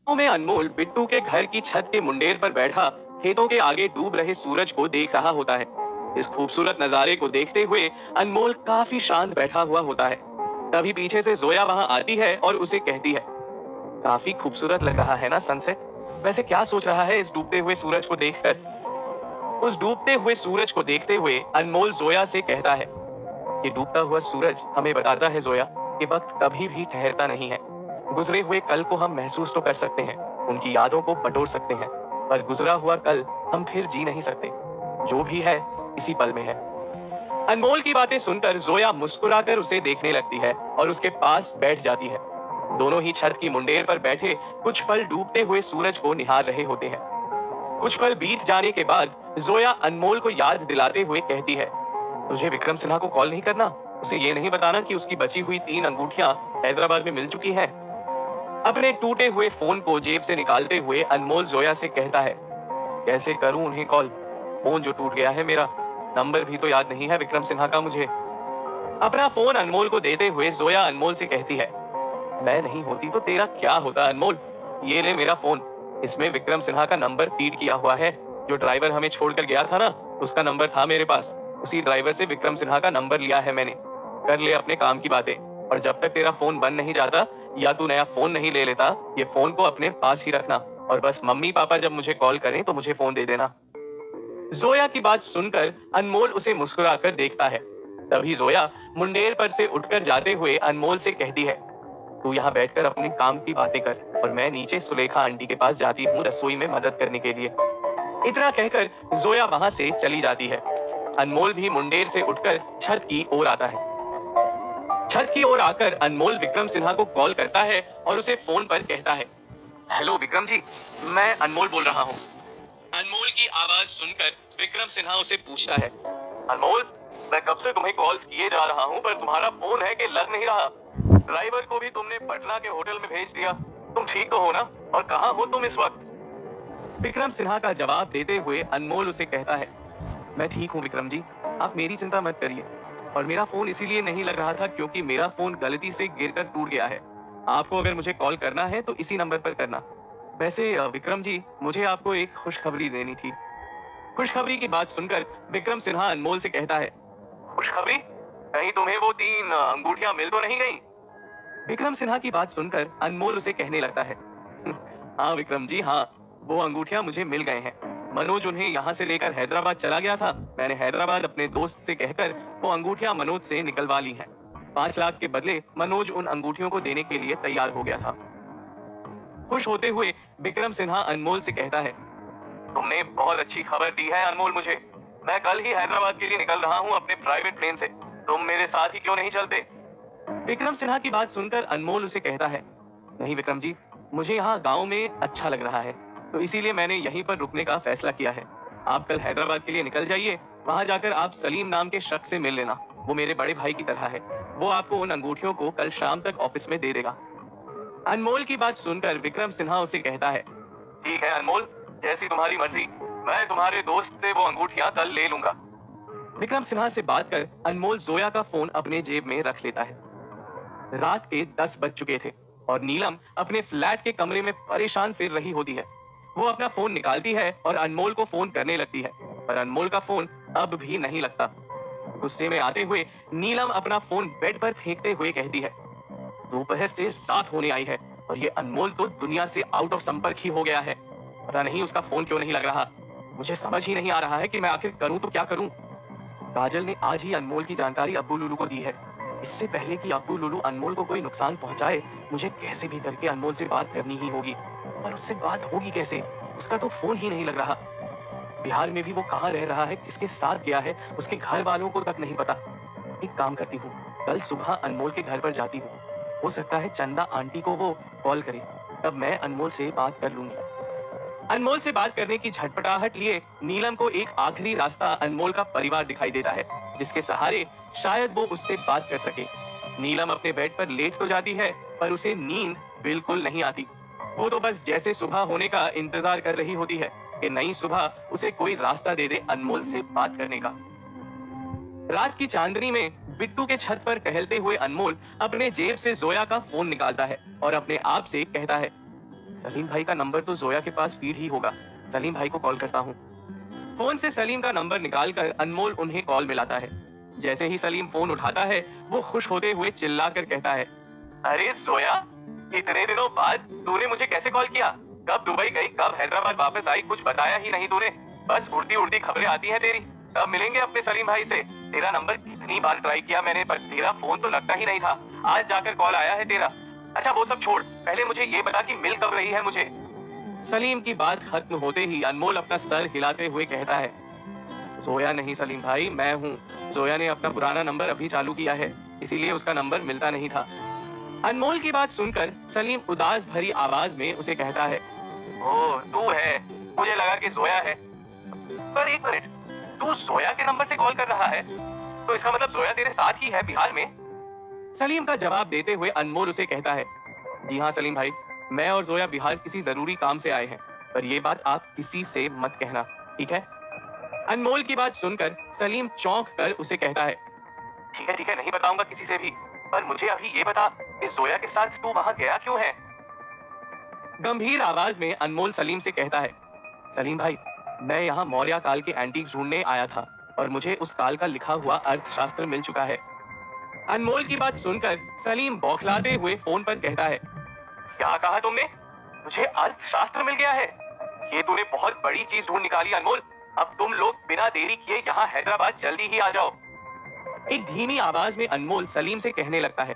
में अनमोल बिट्टू के घर की छत के मुंडेर पर बैठा खेतों के आगे डूब रहे सूरज को देख रहा होता है। इस खूबसूरत नजारे को देखते हुए अनमोल काफी शांत बैठा हुआ होता है। तभी पीछे से जोया वहां आती है और उसे कहती है, काफी खूबसूरत लग रहा है ना सनसेट। वैसे क्या सोच रहा है इस डूबते हुए सूरज को देखकर? उस डूबते हुए सूरज को देखते हुए अनमोल जोया से कहता है, ये डूबता हुआ सूरज हमें बताता है जोया कि वक्त कभी भी ठहरता नहीं है। गुजरे हुए कल को हम महसूस तो कर सकते हैं, उनकी यादों को बटोर सकते हैं, पर गुजरा हुआ कल हम फिर जी नहीं सकते। जो भी है इसी पल में है। अनमोल की बातें सुनकर जोया मुस्कुराकर उसे देखने लगती है और उसके पास बैठ जाती है। दोनों ही छत की मुंडेर पर बैठे कुछ पल डूबते हुए सूरज को निहार रहे होते हैं। कुछ पल बीत जाने के बाद जोया अनमोल को याद दिलाते हुए कहती है, तुझे विक्रम सिन्हा को कॉल नहीं करना? उसे ये नहीं बताना कि उसकी बची हुई 3 अंगूठियां हैदराबाद में मिल चुकी हैं। अपने टूटे हुए फोन को जेब से निकालते हुए अनमोल जोया से कहता है, कैसे करूं उन्हें कॉल? फोन जो टूट गया है मेरा, नंबर भी तो याद नहीं है विक्रम सिन्हा का मुझे। अपना फोन अनमोल को देते हुए जोया अनमोल से कहती है, मैं नहीं होती तो तेरा क्या होता अनमोल? ये ले मेरा फोन, इसमें विक्रम सिन्हा का नंबर फीड किया हुआ है। जो ड्राइवर हमें छोड़कर गया था ना, उसका नंबर था मेरे पास। उसी ड्राइवर से विक्रम सिन्हा का नंबर लिया है मैंने। कर ले अपने काम की बातें, और जब तक तेरा फोन बंद नहीं जाता या तू नया फोन नहीं ले लेता, ये फोन को अपने पास ही रखना, और बस मम्मी पापा जब मुझे कॉल करें तो मुझे फोन दे देना। जोया की बात सुनकर अनमोल उसे मुस्कुराकर देखता है। तभी जोया मुंडेर पर से उठकर जाते हुए अनमोल से कहती है, तू यहाँ बैठकर अपने काम की बातें कर, और मैं नीचे सुलेखा आंटी के पास जाती हूँ रसोई में मदद करने के लिए। इतना कहकर जोया वहां से चली जाती है। अनमोल भी मुंडेर से उठकर छत की ओर आता है। छत की ओर आकर अनमोल विक्रम सिन्हा को कॉल करता है और उसे फोन पर कहता है, हेलो विक्रम जी, मैं अनमोल बोल रहा हूँ। अनमोल की आवाज सुनकर विक्रम सिन्हा उसे पूछता है, अनमोल, मैं कब से तुम्हें कॉल्स किए जा रहा हूँ, पर तुम्हारा फोन है कि लग नहीं रहा। ड्राइवर को भी तुमने पटना के होटल में भेज दिया। तुम ठीक तो हो ना? और कहाँ हो तुम इस वक्त? विक्रम सिन्हा का जवाब देते हुए अनमोल उसे कहता है, मैं ठीक हूँ विक्रम जी, आप मेरी चिंता मत करिए। और मेरा फोन इसीलिए नहीं लग रहा था क्योंकि मेरा फोन गलती से गिरकर टूट गया है। आपको अगर मुझे कॉल करना है तो इसी नंबर पर करना। वैसे विक्रम जी, मुझे आपको एक खुशखबरी देनी थी। खुशखबरी की बात सुनकर विक्रम सिन्हा अनमोल से कहता है, खुशखबरी? कहीं तुम्हें वो 3 अंगूठियां मिल तो नहीं गई? विक्रम सिन्हा की बात सुनकर अनमोल उसे कहने लगता है, हाँ विक्रम जी, हाँ, वो अंगूठियां मुझे मिल गए हैं। मनोज उन्हें यहाँ से लेकर हैदराबाद चला गया था। मैंने हैदराबाद अपने दोस्त से कहकर वो अंगूठियां मनोज से निकलवा ली हैं। 5 लाख के बदले मनोज उन अंगूठियों को देने के लिए तैयार हो गया था। खुश होते हुए विक्रम सिन्हा अनमोल से कहता है, तुमने बहुत अच्छी खबर दी है अनमोल मुझे। मैं कल ही हैदराबाद के लिए निकल रहा हूँ अपने प्राइवेट प्लेन से। तुम मेरे साथ ही क्यों नहीं चलते? विक्रम सिन्हा की बात सुनकर अनमोल उसे कहता है, नहीं विक्रम जी, मुझे यहाँ गांव में अच्छा लग रहा है, तो इसीलिए मैंने यहीं पर रुकने का फैसला किया है। आप कल हैदराबाद के लिए निकल जाइए। वहां जाकर आप सलीम नाम के शख्स से मिल लेना। वो मेरे बड़े भाई की तरह है। वो आपको उन अंगूठियों को कल शाम तक ऑफिस में दे देगा। अनमोल की बात सुनकर विक्रम सिन्हा उसे कहता है, ठीक है अनमोल, जैसी तुम्हारी मर्जी। मैं तुम्हारे दोस्त से वो अंगूठियां कल ले लूंगा। विक्रम सिन्हा से बात कर अनमोल जोया का फोन अपने जेब में रख लेता है। रात के 10 बज चुके थे और नीलम अपने फ्लैट के कमरे में परेशान फिर रही होती है। वो अपना फोन निकालती है और अनमोल को फोन करने लगती है, पर अनमोल का फोन अब भी नहीं लगता। गुस्से में आते हुए नीलम अपना फोन बेड पर फेंकते हुए कहती है, दोपहर से रात होने आई है और ये अनमोल तो दुनिया से आउट ऑफ संपर्क ही हो गया है। पता नहीं उसका फोन क्यों नहीं लग रहा। मुझे समझ ही नहीं आ रहा है कि मैं आखिर करूं तो क्या करूं। काजल ने आज ही अनमोल की जानकारी अब्बू लुलू को दी है। इससे पहले कि अब्बू लुलू अनमोल को कोई नुकसान पहुंचाए, मुझे कैसे भी करके अनमोल से बात करनी ही होगी। पर उससे बात होगी कैसे? उसका तो फोन ही नहीं लग रहा। बिहार में भी वो कहाँ रह रहा है, किसके साथ गया है, उसके घर वालों को तक नहीं पता। एक काम करती हूँ, कल सुबह अनमोल के घर पर जाती हूँ। हो सकता है चंदा आंटी को वो कॉल करे, तब मैं अनमोल से बात कर लूंगी। अनमोल से बात करने की झटपटाहट लिए नीलम को एक आखिरी रास्ता अनमोल का परिवार दिखाई देता है, जिसके सहारे शायद वो उससे बात कर सके। नीलम अपने बेड पर लेट तो जाती है, पर उसे नींद बिल्कुल नहीं आती। वो तो बस जैसे सुबह होने का इंतजार कर रही होती है कि नई सुबह उसे कोई रास्ता दे दे अनमोल से बात करने का। रात की चांदनी में बिट्टू के छत पर टहलते हुए अनमोल अपने जेब से जोया का फोन निकालता है और अपने आप से कहता है, सलीम भाई का नंबर तो जोया के पास फीड ही होगा। सलीम भाई को कॉल करता हूँ। फोन से सलीम का नंबर निकालकर अनमोल उन्हें कॉल मिलाता है। जैसे ही सलीम फोन उठाता है, वो खुश होते हुए चिल्लाकर कहता है, अरे जोया, इतने दिनों बाद तूने मुझे कैसे कॉल किया? कब दुबई गई, कब हैदराबाद वापस आई, कुछ बताया ही नहीं तूने। बस उड़ती उड़ती खबरें आती हैं तेरी। कब मिलेंगे अपने सलीम भाई से? तेरा नंबर कितनी बार ट्राई किया मैंने, पर तेरा फोन तो लगता ही नहीं था। आज जाकर कॉल आया है तेरा। अच्छा वो सब छोड़, पहले मुझे ये बता कि मिल कब रही है मुझे? सलीम की बात खत्म होते ही अनमोल अपना सर हिलाते हुए कहता है, जोया नहीं सलीम भाई, मैं हूँ। जोया ने अपना पुराना नंबर अभी चालू किया है, इसीलिए उसका नंबर मिलता नहीं था। अनमोल की बात सुनकर सलीम उदास भरी आवाज में उसे कहता है, ओ तू है, मुझे लगा कि जोया है। पर एक मिनट, तू जोया के नंबर से कॉल कर रहा है, तो इसका मतलब जोया तेरे साथ ही है बिहार में? सलीम का जवाब देते हुए अनमोल उसे कहता है, जी हाँ सलीम भाई, मैं और जोया बिहार किसी जरूरी काम से आए हैं, पर ये बात आप किसी से मत कहना, ठीक है? अनमोल की बात सुनकर सलीम चौंक कर उसे कहता है, ठीक है, नहीं बताऊंगा किसी से भी, पर मुझे अभी ये बता कि जोया के साथ तू वहां गया क्यों है? गंभीर आवाज में अनमोल सलीम से कहता है, सलीम भाई, मैं यहाँ मौर्य काल के एंटीक्स ढूंढने आया था और मुझे उस काल का लिखा हुआ अर्थशास्त्र मिल चुका है। अनमोल की बात सुनकर सलीम बौखलाते हुए फोन पर कहता है, क्या कहा तुमने? मुझे अर्थशास्त्र मिल गया है? ये तूने बहुत बड़ी चीज ढूंढ निकाली अनमोल। अब तुम लोग बिना देरी किए यहाँ हैदराबाद जल्दी ही आ जाओ। एक धीमी आवाज में अनमोल सलीम से कहने लगता है,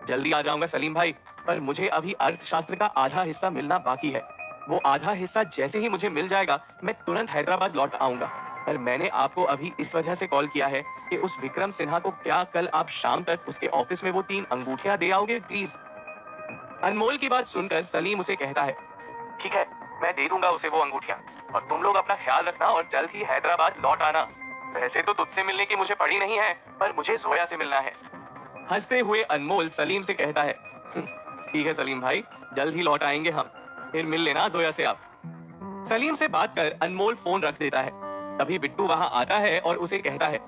जल्दी आ जाऊंगा सलीम भाई, पर मुझे अभी अर्थशास्त्र का आधा हिस्सा मिलना बाकी है। वो आधा हिस्सा जैसे ही मुझे मिल जाएगा, मैं तुरंत हैदराबाद लौट आऊंगा। पर मैंने आपको अभी इस वजह से कॉल किया है कि उस विक्रम सिन्हा को क्या कल आप शाम तक उसके ऑफिस में वो 3 अंगूठियां दे आओगे प्लीज? अनमोल की बात सुनकर सलीम उसे कहता है, ठीक है, मैं दे दूंगा उसे वो अंगूठियां, और तुम लोग अपना ख्याल रखना और जल्द ही हैदराबाद लौट आना। वैसे तो तुझसे मिलने की मुझे पड़ी नहीं है, पर मुझे जोया से मिलना है। हंसते हुए अनमोल सलीम से कहता है, ठीक है सलीम भाई, जल्द ही लौट आएंगे हम, फिर मिल लेना जोया से आप। सलीम से बात कर अनमोल फोन रख देता है। तभी बिट्टू वहां आता है और उसे कहता है,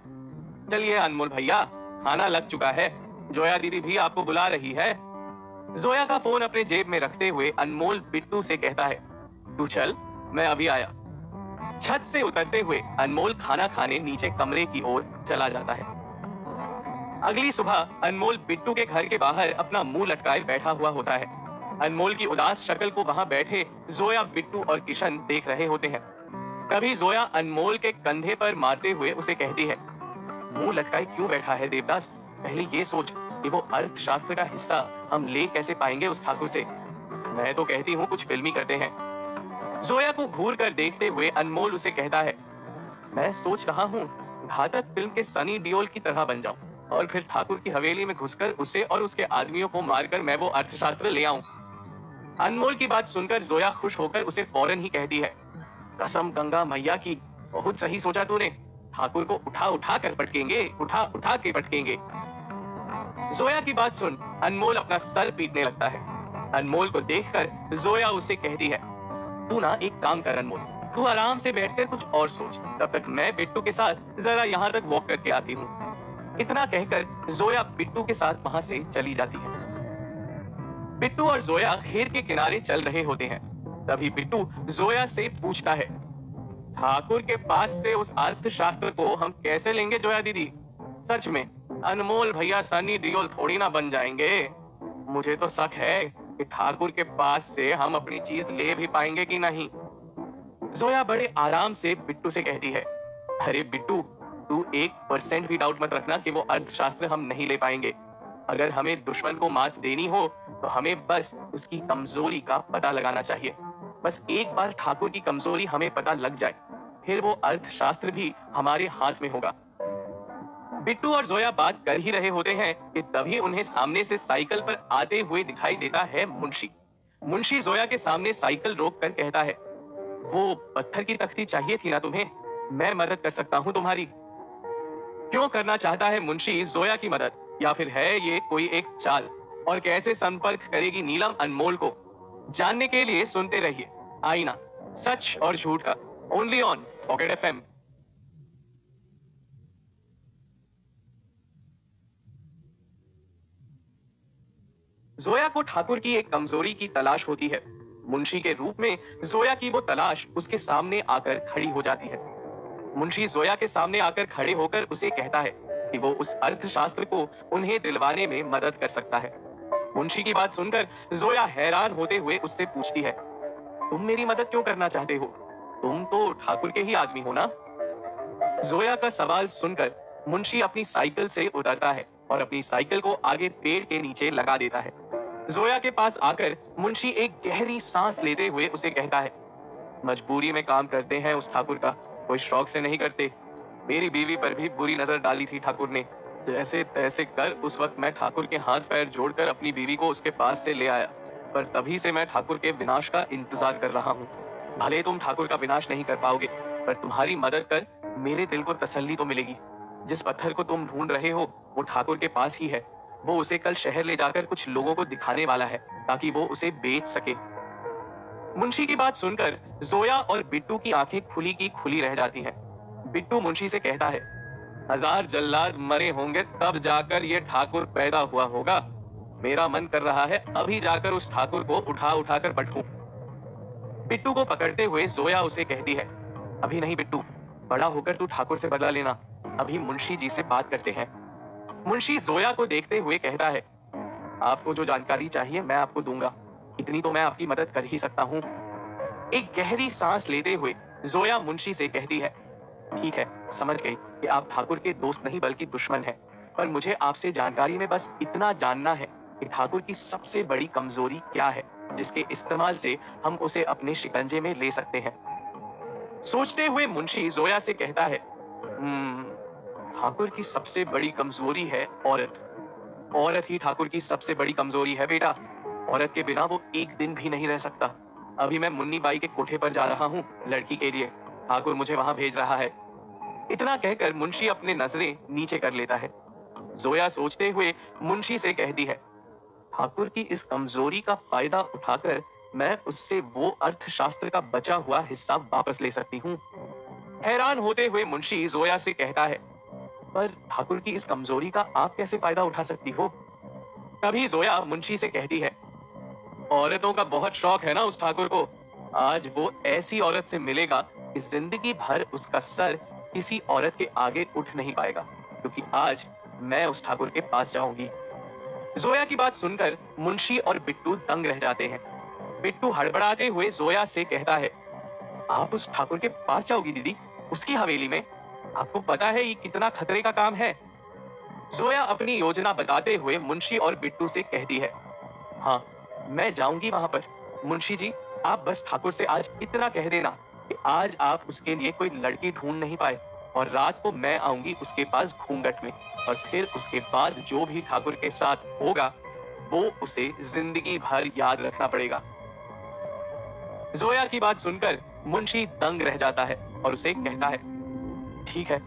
चलिए अनमोल भैया, खाना लग चुका है, जोया दीदी भी आपको बुला रही है। जोया का फोन अपने जेब में रखते हुए अनमोल बिट्टू से कहता है, तू चल, मैं अभी आया। छत से उतरते हुए अनमोल खाना खाने नीचे कमरे की ओर चला जाता है। अगली सुबह अनमोल बिट्टू के घर के बाहर अपना मुंह लटकाए बैठा हुआ होता है। अनमोल की उदास शक्ल को वहां बैठे जोया, बिट्टू और किशन देख रहे होते हैं। तभी जोया अनमोल के कंधे पर मारते हुए उसे कहती है, मुंह लटकाए क्यों बैठा है देवदास? पहले ये सोच कि वो अर्थशास्त्र का हिस्सा हम ले कैसे पाएंगे उस ठाकुर से। मैं तो कहती हूँ कुछ फिल्मी करते हैं। जोया को घूर कर देखते हुए अनमोल उसे कहता है, मैं सोच रहा हूँ घातक फिल्म के सनी डियोल की तरह बन जाऊं और फिर ठाकुर की हवेली में घुसकर उसे और उसके आदमियों को मारकर मैं वो अर्थशास्त्र ले आऊं। अनमोल की बात सुनकर जोया खुश होकर उसे फौरन ही कहती है, कसम गंगा मैया की, बहुत सही सोचा तूने। ठाकुर को उठा उठा कर पटकेंगे, उठा उठा के पटकेंगे। जोया की बात सुन अनमोल अपना सर पीटने लगता है। अनमोल को देखकर जोया उसे कहती है, तू ना एक काम कर अनमोल, तू आराम से बैठकर कुछ और सोच, तब तक मैं बिट्टू के साथ जरा यहाँ तक वॉक करके आती हूँ। इतना कहकर जोया बिट्टू के साथ वहां से चली जाती है। बिट्टू और जोया खेत के किनारे चल रहे होते हैं। तभी बिट्टू जोया से पूछता है, ठाकुर के पास से उस अर्थशास्त्र को हम कैसे लेंगे जोया दीदी? सच में अनमोल भैया सनी दियोल थोड़ी ना बन जाएंगे। मुझे तो शक है कि ठाकुर के पास से हम अपनी चीज ले भी पाएंगे कि नहीं। जोया बड़े आराम से बिट्टू से कहती है, अरे बिट्टू, तू 1% भी डाउट मत रखना कि वो अर्थशास्त्र हम नहीं ले पाएंगे। अगर हमें दुश्मन को मात देनी हो तो हमें बस उसकी कमजोरी का पता लगाना चाहिए। बस एक बार ठाकुर की कमजोरी हमें पता लग जाए, फिर वो अर्थशास्त्र भी हमारे हाथ में होगा। बिट्टू और जोया बात कर ही रहे होते हैं कि तभी उन्हें सामने से साइकिल पर आते हुए दिखाई देता है मुंशी। मुंशी जोया के सामने साइकिल रोक कर कहता है, वो पत्थर की तख्ती चाहिए थी ना तुम्हें? मैं मदद कर सकता हूँ तुम्हारी। क्यों करना चाहता है मुंशी जोया की मदद, या फिर है ये कोई एक चाल? और कैसे संपर्क करेगी नीलम अनमोल को? जानने के लिए सुनते रहिए आईना, सच और झूठ का, only on pocket FM. Zoya को ठाकुर की एक कमजोरी की तलाश होती है। मुंशी के रूप में जोया की वो तलाश उसके सामने आकर खड़ी हो जाती है। मुंशी जोया के सामने आकर खड़े होकर उसे कहता है कि वो उस अर्थशास्त्र को उन्हें दिलवाने में मदद कर सकता है। मुंशी की बात सुनकर जोया हैरान होते हुए उससे पूछती है, तुम मेरी मदद क्यों करना चाहते हो? तुम तो ठाकुर के ही आदमी हो ना? जोया का सवाल सुनकर मुंशी अपनी साइकिल से उतरता है और अपनी साइकिल को आगे पेड़ के नीचे लगा देता है। जोया के पास आकर मुंशी एक गहरी सांस लेते हुए उसे कहता है, मजबूरी में काम करते हैं उस ठाकुर का, कोई शौक से नहीं करते। मेरी बीवी पर भी बुरी नजर डाली थी ठाकुर ने। जैसे तैसे कर उस वक्त मैं ठाकुर के हाथ पैर जोड़कर अपनी बीवी को उसके पास से ले आया, पर तभी से मैं ठाकुर के विनाश का इंतजार कर रहा हूँ। भले तुम ठाकुर का विनाश नहीं कर पाओगे, पर तुम्हारी मदद कर मेरे दिल को तसल्ली तो मिलेगी। जिस पत्थर को तुम ढूंढ रहे हो वो ठाकुर के पास ही है। वो उसे कल शहर ले जाकर कुछ लोगों को दिखाने वाला है ताकि वो उसे बेच सके। मुंशी की बात सुनकर जोया और बिट्टू की आंखें खुली की खुली रह जाती हैं। बिट्टू मुंशी से कहता है, 1000 जल्लाद मरे होंगे तब जाकर ये ठाकुर पैदा हुआ होगा। मेरा मन कर रहा है अभी जाकर उस ठाकुर को उठा उठाकर पटकूं। बिट्टू को पकड़ते हुए जोया उसे कहती है, अभी नहीं बिट्टू, बड़ा होकर तू ठाकुर से बदला लेना, अभी मुंशी जी से बात करते हैं। मुंशी जोया को देखते हुए कहता है, आपको जो जानकारी चाहिए मैं आपको दूंगा, इतनी तो मैं आपकी मदद कर ही सकता हूँ। एक गहरी सांस लेते हुए जोया मुंशी से कहती है, ठीक है, समझ गई कि आप ठाकुर के दोस्त नहीं बल्कि दुश्मन हैं, पर मुझे आपसे जानकारी में बस इतना जानना है कि ठाकुर की सबसे बड़ी कमजोरी क्या है जिसके इस्तेमाल से हम उसे अपने शिकंजे में ले सकते हैं। सोचते हुए मुंशी जोया से कहता है, ठाकुर की सबसे बड़ी कमजोरी है औरत। औरत ही ठाकुर की सबसे बड़ी कमजोरी है बेटा। औरत के बिना वो एक दिन भी नहीं रह सकता। अभी मैं मुन्नी बाई के कोठे पर जा रहा हूँ लड़की के लिए, ठाकुर मुझे वहां भेज रहा है। इतना कहकर मुंशी अपने नजरें नीचे कर लेता है। जोया सोचते हुए मुंशी से कहती है, ठाकुर की इस कमजोरी का फायदा उठाकर मैं उससे वो अर्थशास्त्र का बचा हुआ हिस्सा वापस ले सकती हूँ। हैरान होते हुए मुंशी जोया से कहता है, पर ठाकुर की इस कमजोरी का आप कैसे फायदा उठा सकती हो? तभी जोया मुंशी से कहती है, औरतों का बहुत शौक है ना उस ठाकुर को। आज वो ऐसी औरत से मिलेगा कि जिंदगी भर उसका सर किसी औरत के आगे उठ नहीं पाएगा, क्योंकि आज मैं उस ठाकुर के पास जाऊंगी। जोया की बात सुनकर मुंशी और बिट्टू दंग रह जाते हैं। बिट्टू हड़बड़ाते हुए जोया से कहता है, आप उस ठाकुर के पास जाओगी दीदी, उसकी हवेली में? आपको पता है ये कितना खतरे का काम है। जोया अपनी योजना बताते हुए मुंशी और बिट्टू से कहती है, हाँ मैं जाऊंगी वहां पर। मुंशी जी, आप बस ठाकुर से आज इतना कह देना कि आज आप उसके लिए कोई लड़की ढूंढ नहीं पाए और रात को मैं आऊंगी उसके पास घूंघट में, और फिर उसके बाद जो भी ठाकुर के साथ होगा वो उसे जिंदगी भर याद रखना पड़ेगा। जोया की बात सुनकर मुंशी दंग रह जाता है और उसे कहता है, ठीक है,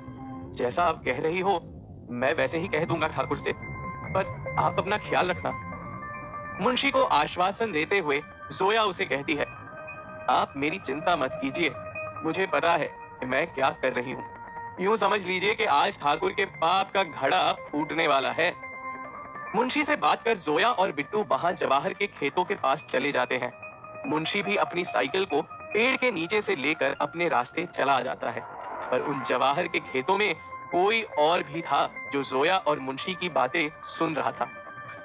जैसा आप कह रही हो मैं वैसे ही कह दूंगा ठाकुर से, पर आप अपना ख्याल रखना। मुंशी को आश्वासन देते हुए जोया उसे कहती है, आप मेरी चिंता मत कीजिए, मुझे पता है कि मैं क्या कर रही हूँ। यूं समझ लीजिए कि आज ठाकुर के पाप का घड़ा फूटने वाला है। मुंशी से बात कर जोया और बिट्टू वहां जवाहर के खेतों के पास चले जाते हैं। मुंशी भी अपनी साइकिल को पेड़ के नीचे से लेकर अपने रास्ते चला जाता है, पर उन जवाहर के खेतों में कोई और भी था जो जोया और मुंशी की बातें सुन रहा था।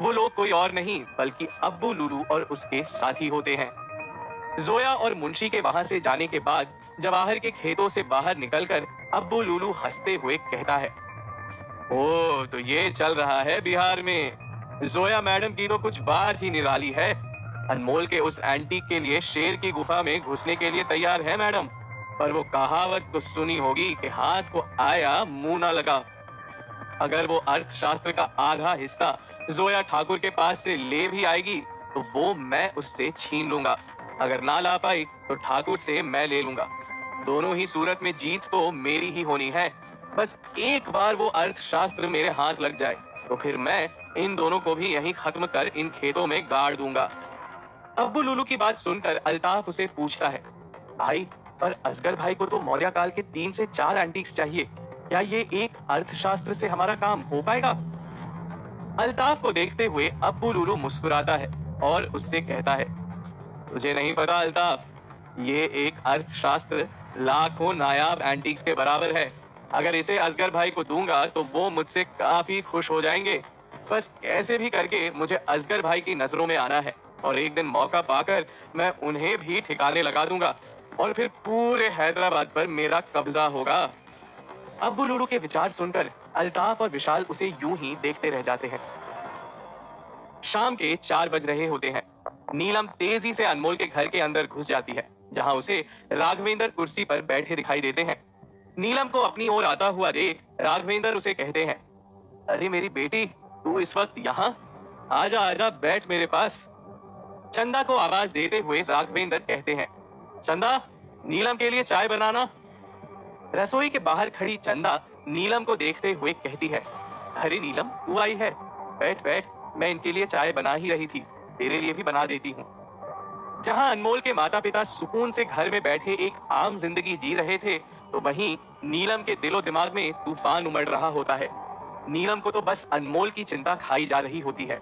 वो लोग कोई और नहीं बल्कि अब्बू लूलू और उसके साथी होते हैं। जोया और मुंशी के वहां से जाने के बाद जवाहर के खेतों से बाहर निकलकर अब्बू लूलू हंसते हुए कहता है, ओ तो ये चल रहा है बिहार में। जोया मैडम की तो कुछ बात ही निराली है। अनमोल के उस एंटीक के लिए शेर की गुफा में घुसने के लिए तैयार है मैडम, पर वो कहावत तो सुनी होगी कि हाथ को आया मुंह ना लगा। अगर वो अर्थशास्त्र का आधा हिस्सा जोया ठाकुर के पास से ले भी आएगी तो वो मैं उससे छीन लूंगा। अगर ना ला पाई तो ठाकुर से मैं ले लूंगा। दोनों ही सूरत में जीत तो मेरी ही होनी है। बस एक बार वो अर्थशास्त्र मेरे हाथ लग जाए तो फिर मैं इन दोनों को भी यहीं खत्म कर इन खेतों में गाड़ दूंगा। अब्बू लूलू की बात सुनकर अल्ताफ उसे पूछता है, भाई पर असगर भाई को तो मौर्य काल के 3 से 4 एंटीक्स चाहिए, क्या ये एक अर्थशास्त्र से हमारा काम हो पाएगा? अल्ताफ को देखते हुए अब्बू लूलू मुस्कुराता है और उससे कहता है, तुझे नहीं पता अल्ताफ, ये एक अर्थशास्त्र लाखों नायाब एंटीक्स के बराबर है। अगर इसे असगर भाई को दूंगा तो वो मुझसे काफी खुश हो जाएंगे। बस कैसे भी करके मुझे असगर भाई की नजरों में आना है और एक दिन मौका पाकर मैं उन्हें भी ठिकाने लगा दूंगा और फिर पूरे हैदराबाद पर मेरा कब्जा होगा। अब्बू लूडू के विचार सुनकर अल्ताफ और विशाल उसे यूं ही देखते रह जाते हैं। शाम के 4 बज रहे होते हैं। नीलम तेजी से अनमोल के घर के अंदर घुस जाती है, जहां उसे राघवेंद्र कुर्सी पर बैठे दिखाई देते हैं। नीलम को अपनी ओर आता हुआ देख राघवेंद्र उसे कहते हैं, अरे मेरी बेटी, तू इस वक्त यहाँ? आजा आजा, बैठ मेरे पास। चंदा को आवाज देते हुए राघवेंद्र कहते हैं, चंदा, नीलम के लिए चाय बनाना। रसोई के बाहर खड़ी चंदा नीलम को देखते हुए कहती है, अरे नीलम, तू आई है? बैठ बैठ, मैं इनके लिए चाय बना ही रही थी, तेरे लिए भी बना देती हूँ। जहाँ अनमोल के माता पिता सुकून से घर में बैठे एक आम जिंदगी जी रहे थे, तो वहीं नीलम के दिलो दिमाग में तूफान उमड़ रहा होता है। नीलम को तो बस अनमोल की चिंता खाई जा रही होती है।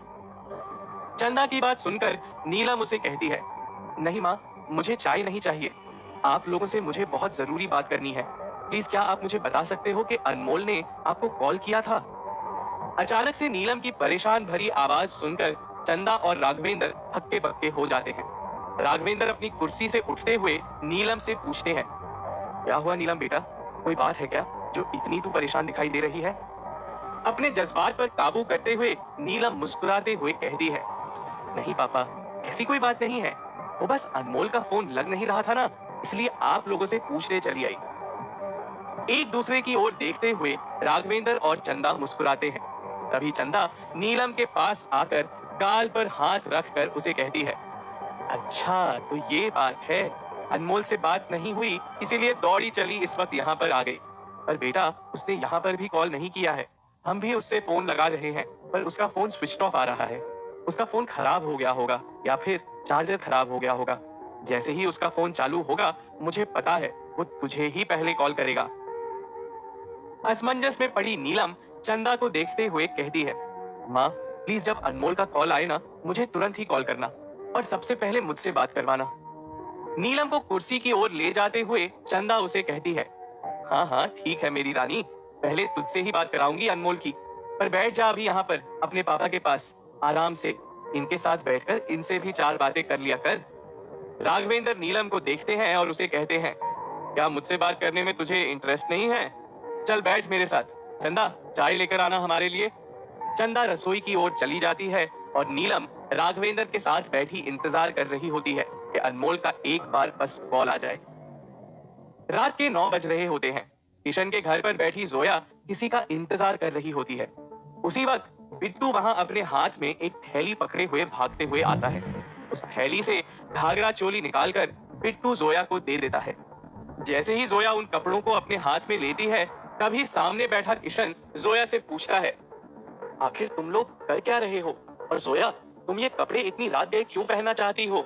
चंदा की बात सुनकर नीलम उसे कहती है, नहीं माँ, मुझे चाय नहीं चाहिए। आप लोगों से मुझे बहुत जरूरी बात करनी है। प्लीज क्या आप मुझे बता सकते हो कि अनमोल ने आपको कॉल किया था? अचानक से नीलम की परेशान भरी आवाज सुनकर चंदा और राघवेंद्र हक्के बक्के हो जाते हैं। राघवेंद्र अपनी कुर्सी से उठते हुए नीलम से पूछते हैं, क्या हुआ नीलम बेटा, कोई बात है क्या जो इतनी तू परेशान दिखाई दे रही है? अपने जज्बात पर काबू करते हुए नीलम मुस्कुराते हुए कहती है, नहीं पापा, ऐसी कोई बात नहीं है। वो बस अनमोल का फोन लग नहीं रहा था ना, इसलिए आप लोगों से पूछने चली आई। एक दूसरे की ओर देखते हुए राघवेंद्र और चंदा मुस्कुराते हैं। तभी चंदा नीलम के पास आकर गाल पर हाथ रखकर उसे कहती है, अच्छा तो ये बात है, अनमोल से बात नहीं हुई इसीलिए दौड़ी चली इस वक्त यहाँ पर आ गई। पर बेटा, उसने यहाँ पर भी कॉल नहीं किया है। हम भी उससे फोन लगा रहे हैं पर उसका फोन स्विच ऑफ आ रहा है। उसका फोन खराब हो गया होगा या फिर चार्जर खराब हो गया होगा। जैसे ही उसका फोन चालू होगा, मुझे पता है वो तुझे ही पहले कॉल करेगा। असमंजस में पड़ी नीलम चंदा को देखते हुए कहती है, माँ प्लीज जब अनमोल का कॉल आए ना, मुझे तुरंत ही कॉल करना और सबसे पहले मुझसे बात करवाना। नीलम को कुर्सी की ओर ले जाते हुए चंदा उसे कहती है, हाँ हाँ ठीक है मेरी रानी, पहले तुझसे ही बात कराऊंगी अनमोल की। पर बैठ जा अभी यहाँ पर अपने पापा के पास आराम से, इनके साथ बैठकर इनसे भी 4 बातें कर लिया कर। राघवेंद्र नीलम को देखते हैं और उसे कहते हैं, क्या मुझसे बात करने में तुझे इंटरेस्ट नहीं है? चल बैठ मेरे साथ। चंदा, चाय लेकर आना हमारे लिए। चंदा रसोई की ओर चली जाती है और नीलम राघवेंद्र के साथ बैठी इंतजार कर रही होती है कि अनमोल का एक बार बस कॉल आ जाए। रात के 9 बज रहे होते हैं। किशन के घर पर बैठी जोया किसी का इंतजार कर रही होती है। उसी वक्त बिट्टू वहां अपने हाथ में एक थैली पकड़े हुए भागते हुए आता है। उस थैली से घाघरा चोली निकालकर बिट्टू जोया को दे देता है। जैसे ही जोया उन कपड़ों को अपने हाथ में लेती है, तभी सामने बैठा किशन जोया से पूछता है, आखिर तुम लोग कर क्या रहे हो? और जोया, तुम ये कपड़े इतनी रात गए क्यों पहनना चाहती हो?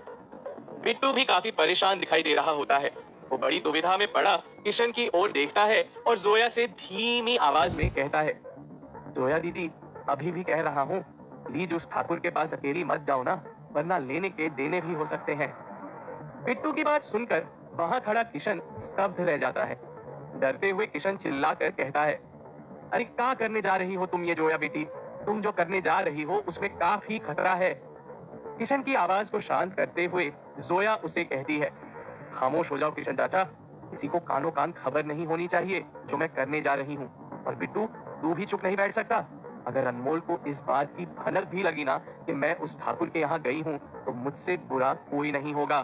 बिट्टू भी काफी परेशान दिखाई दे रहा होता है। वो बड़ी दुविधा में पड़ा किशन की ओर देखता है और जोया से धीमी आवाज में कहता है, जोया दीदी, अभी भी कह रहा हूँ, प्लीज उस ठाकुर के पास अकेली मत जाओ ना, वरना लेने के देने भी हो सकते हैं। बिट्टू की बात सुनकर वहां खड़ा किशन स्तब्ध रह जाता है। डरते हुए किशन चिल्लाकर कहता है, अरे क्या करने जा रही हो तुम ये जोया बेटी? तुम जो करने जा रही हो उसमें काफी खतरा है। किशन की आवाज को शांत करते हुए जोया उसे कहती है, खामोश हो जाओ किशन चाचा, किसी को कानों कान खबर नहीं होनी चाहिए जो मैं करने जा रही हूँ। और बिट्टू, तू भी चुप नहीं बैठ सकता। अगर अनमोल को इस बात की भनक भी लगी ना कि मैं उस ठाकुर के यहाँ गई हूँ, तो मुझसे बुरा कोई नहीं होगा।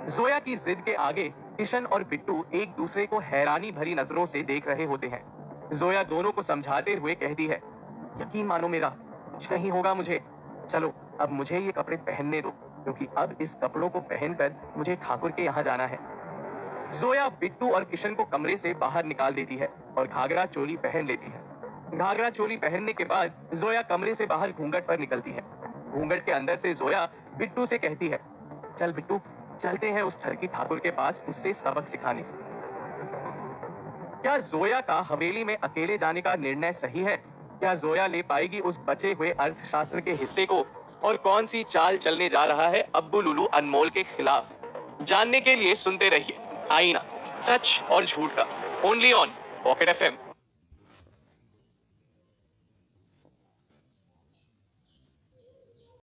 जोया की जिद के आगे किशन और बिट्टू एक दूसरे को हैरानी भरी नजरों से देख रहे होते हैं। जोया दोनों को समझाते हुए कहती है, यकीन मानो मेरा, कुछ नहीं होगा मुझे। चलो अब मुझे ये कपड़े पहनने दो, क्योंकि अब इस कपड़ों को पहनकर मुझे ठाकुर के यहाँ जाना है। जोया बिट्टू और किशन को कमरे से बाहर निकाल देती है और घाघरा चोली पहन लेती है। घाघरा चोली पहनने के बाद जोया कमरे से बाहर घूंघट पर निकलती है। घूंघट के अंदर से जोया बिट्टू से कहती है, चल बिट्टू, चलते हैं उस ठरकी ठाकुर के पास उससे सबक सिखाने। क्या जोया का हवेली में अकेले जाने का निर्णय सही है? क्या जोया ले पाएगी उस बचे हुए अर्थशास्त्र के हिस्से को? और कौन सी चाल चलने जा रहा है अब्बू लुलू अनमोल के खिलाफ। जानने के लिए सुनते रहिए आईना, सच और झूठ का, ओनली ऑन पॉकेट एफएम।